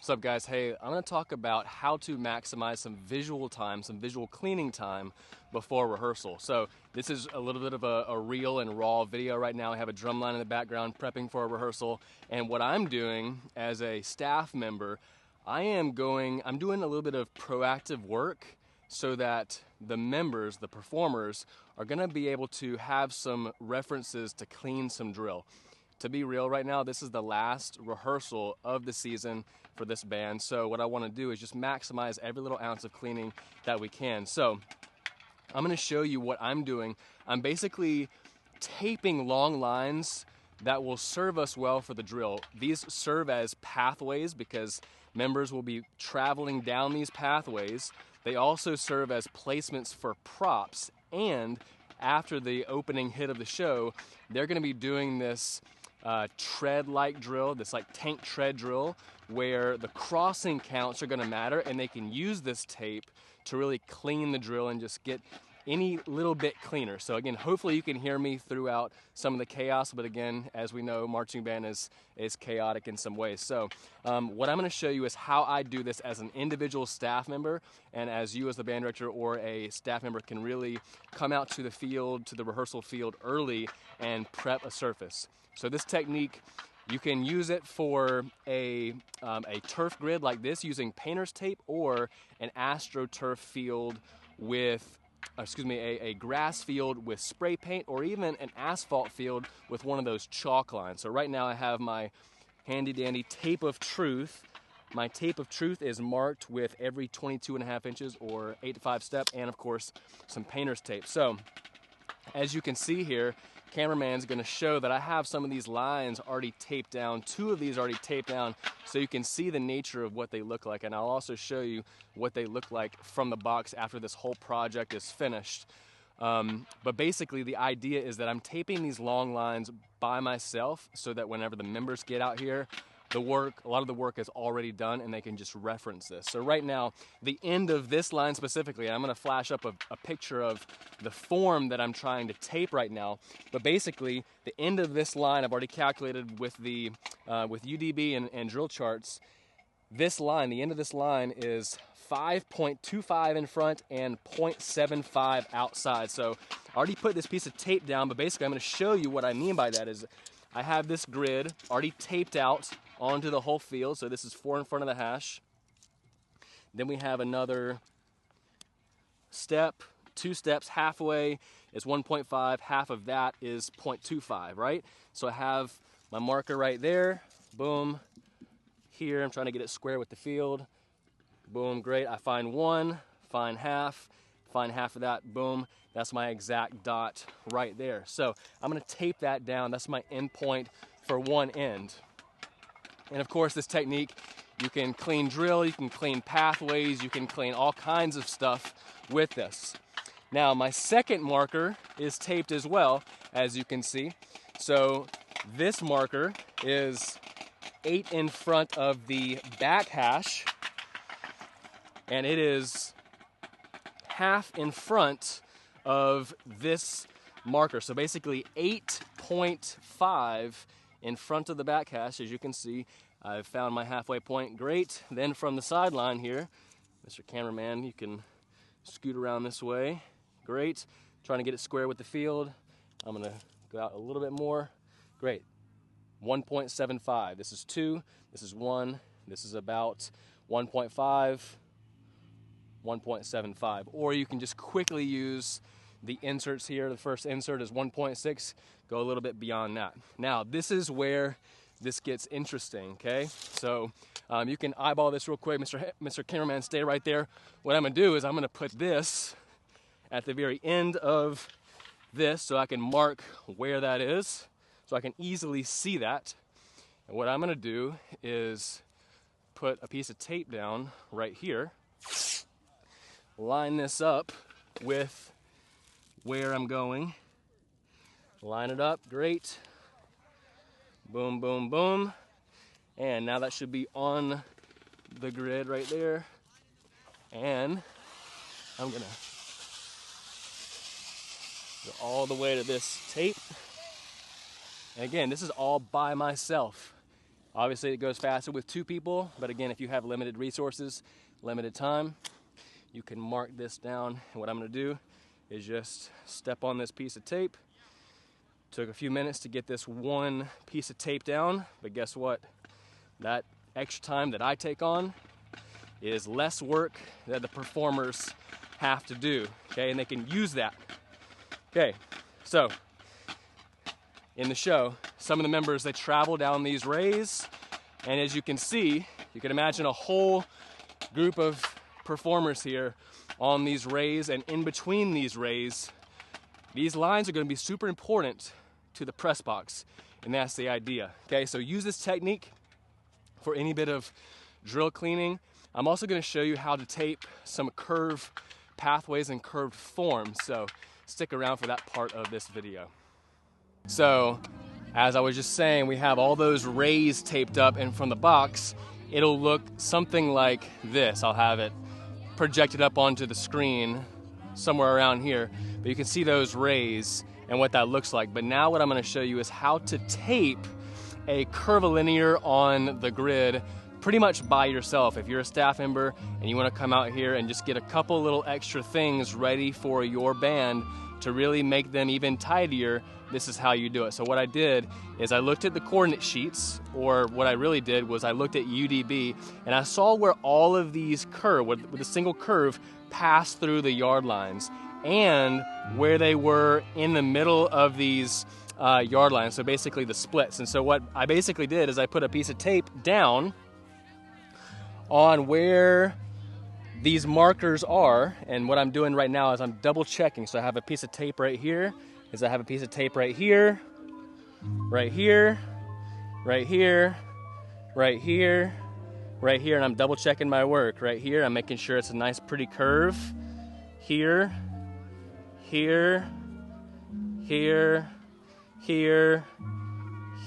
What's up, guys? Hey, I'm going to talk about how to maximize some visual time, some visual cleaning time before rehearsal. So this is a little bit of a real and raw video right now. I have a drum line in the background prepping for a rehearsal, and what I'm doing as a staff member, I'm doing a little bit of proactive work so that the members, the performers, are going to be able to have some references to clean some drill. To be real, right now, this is the last rehearsal of the season for this band. So what I want to do is just maximize every little ounce of cleaning that we can. So I'm going to show you what I'm doing. I'm basically taping long lines that will serve us well for the drill. These serve as pathways because members will be traveling down these pathways. They also serve as placements for props, and after the opening hit of the show, they're going to be doing this tread-like drill, this like tank tread drill, where the crossing counts are going to matter, and they can use this tape to really clean the drill and just get any little bit cleaner. So again, hopefully you can hear me throughout some of the chaos, but again, as we know, marching band is chaotic in some ways. So what I'm going to show you is how I do this as an individual staff member, and as you as the band director or a staff member can really come out to the field, to the rehearsal field early and prep a surface. So this technique, you can use it for a turf grid like this using painter's tape, or an AstroTurf field with a grass field with spray paint, or even an asphalt field with one of those chalk lines. So right now I have my handy dandy tape of truth. My tape of truth is marked with every 22.5 inches or 8 to 5 step, and of course some painter's tape. So as you can see here, cameraman's going to show that I have some of these lines already taped down, 2 of these already taped down, so you can see the nature of what they look like. And I'll also show you what they look like from the box after this whole project is finished. But basically the idea is that I'm taping these long lines by myself so that whenever the members get out here, a lot of the work is already done and they can just reference this. So right now, the end of this line specifically, I'm going to flash up a picture of the form that I'm trying to tape right now. But basically, the end of this line, I've already calculated with the with UDB and drill charts. This line, the end of this line is 5.25 in front and 0.75 outside. So I already put this piece of tape down, but basically I'm going to show you what I mean by that is I have this grid already taped out onto the whole field. So this is 4 in front of the hash. Then we have another step, 2 steps halfway is 1.5. Half of that is 0.25, right? So I have my marker right there. Boom. Here, I'm trying to get it square with the field. Boom, great. I find 1, find half of that, boom. That's my exact dot right there. So I'm gonna tape that down. That's my end point for one end. And of course, this technique, you can clean drill, you can clean pathways, you can clean all kinds of stuff with this. Now, my second marker is taped as well, as you can see. So this marker is 8 in front of the back hash, and it is half in front of this marker. So basically 8.5 in front of the back hash. As you can see, I've found my halfway point. Great. Then from the sideline here, Mr. Cameraman, you can scoot around this way. Great. Trying to get it square with the field. I'm gonna go out a little bit more. Great. 1.75. This is 2, this is 1, this is about 1.5, 1.75. Or you can just quickly use the inserts here. The first insert is 1.6, go a little bit beyond that. Now, this is where this gets interesting, okay? So you can eyeball this real quick. Mr. Cameraman, stay right there. What I'm gonna do is I'm gonna put this at the very end of this so I can mark where that is, so I can easily see that. And what I'm gonna do is put a piece of tape down right here, line this up with where I'm going, line it up, great. Boom, boom, boom. And now that should be on the grid right there. And I'm gonna go all the way to this tape. And again, this is all by myself. Obviously it goes faster with 2 people, but again, if you have limited resources, limited time, you can mark this down. And what I'm gonna do is just step on this piece of tape. Took a few minutes to get this one piece of tape down, but guess what? That extra time that I take on is less work that the performers have to do, okay? And they can use that. Okay, so in the show, some of the members, they travel down these rays, and as you can see, you can imagine a whole group of performers here on these rays, and in between these rays, these lines are going to be super important to the press box, and that's the idea. Okay, so use this technique for any bit of drill cleaning. I'm also going to show you how to tape some curve pathways and curved forms, so stick around for that part of this video. So, as I was just saying, we have all those rays taped up, and from the box, it'll look something like this. I'll have it projected up onto the screen somewhere around here, but you can see those rays and what that looks like. But now what I'm going to show you is how to tape a curvilinear on the grid pretty much by yourself. If you're a staff member and you want to come out here and just get a couple little extra things ready for your band to really make them even tidier, this is how you do it. So what I did is I looked at the coordinate sheets, or what I really did was I looked at UDB, and I saw where all of these curve, with a single curve, passed through the yard lines, and where they were in the middle of these yard lines, so basically the splits. And so what I basically did is I put a piece of tape down on where these markers are, and what I'm doing right now is I'm double checking. So I have a piece of tape right here, I have a piece of tape right here, right here, right here, right here, right here, and I'm double checking my work right here. I'm making sure it's a nice pretty curve here, here, here, here,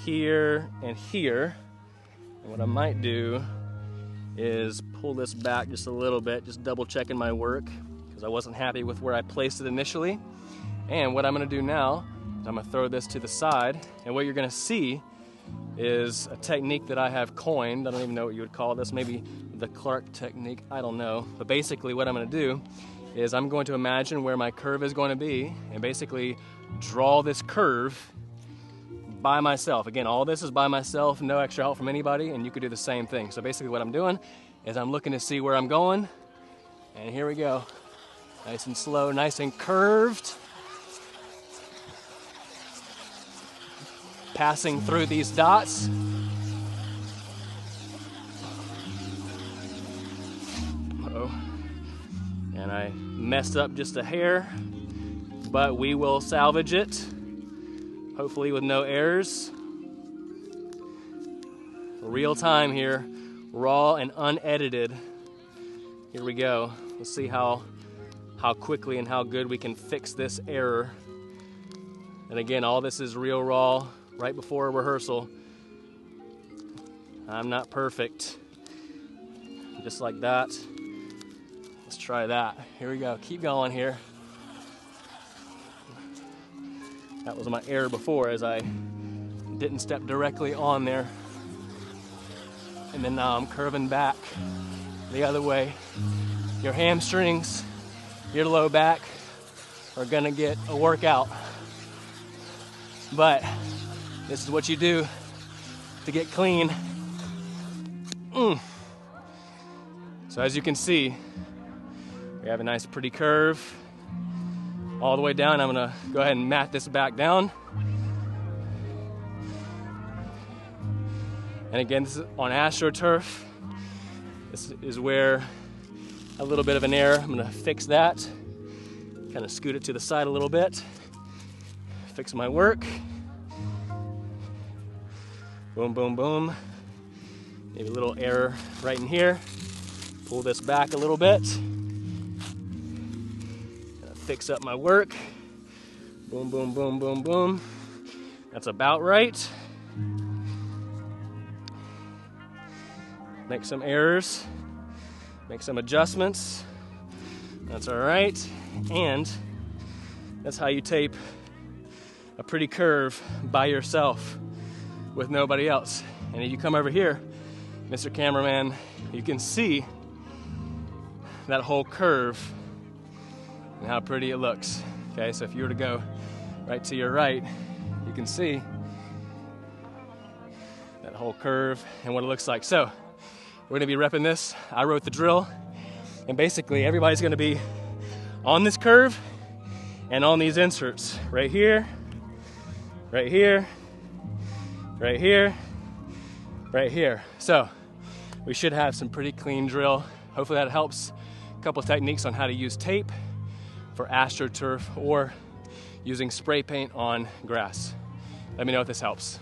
here, and here. And what I might do is pull this back just a little bit, just double checking my work, because I wasn't happy with where I placed it initially. And what I'm going to do now is I'm going to throw this to the side, and what you're going to see is a technique that I have coined. I don't even know what you would call this, maybe the Clark technique, I don't know. But basically what I'm going to do is I'm going to imagine where my curve is going to be and basically draw this curve by myself. Again, all this is by myself, no extra help from anybody, and you could do the same thing. So basically what I'm doing is I'm looking to see where I'm going, and here we go. Nice and slow, nice and curved. Passing through these dots. Uh-oh. And I messed up just a hair, but we will salvage it, hopefully with no errors. Real time here, raw and unedited. Here we go. Let's see how quickly and how good we can fix this error. And again, all this is real raw, right before rehearsal. I'm not perfect. Just like that. Let's try that. Here we go. Keep going here. That was my error before, as I didn't step directly on there. And then now I'm curving back the other way. Your hamstrings, your low back are gonna get a workout. But this is what you do to get clean. So as you can see, we have a nice pretty curve all the way down. I'm gonna go ahead and mat this back down. And again, this is on AstroTurf. This is where a little bit of an error. I'm gonna fix that. Kind of scoot it to the side a little bit. Fix my work. Boom, boom, boom. Maybe a little error right in here. Pull this back a little bit. Fix up my work. Boom, boom, boom, boom, boom. That's about right. Make some errors. Make some adjustments. That's all right. And that's how you tape a pretty curve by yourself with nobody else. And if you come over here, Mr. Cameraman, you can see that whole curve and how pretty it looks. Okay, so if you were to go right to your right, you can see that whole curve and what it looks like. So we're gonna be repping this. I wrote the drill, and basically everybody's gonna be on this curve and on these inserts right here, right here, right here, right here. So we should have some pretty clean drill. Hopefully that helps. A couple techniques on how to use tape for AstroTurf or using spray paint on grass. Let me know if this helps.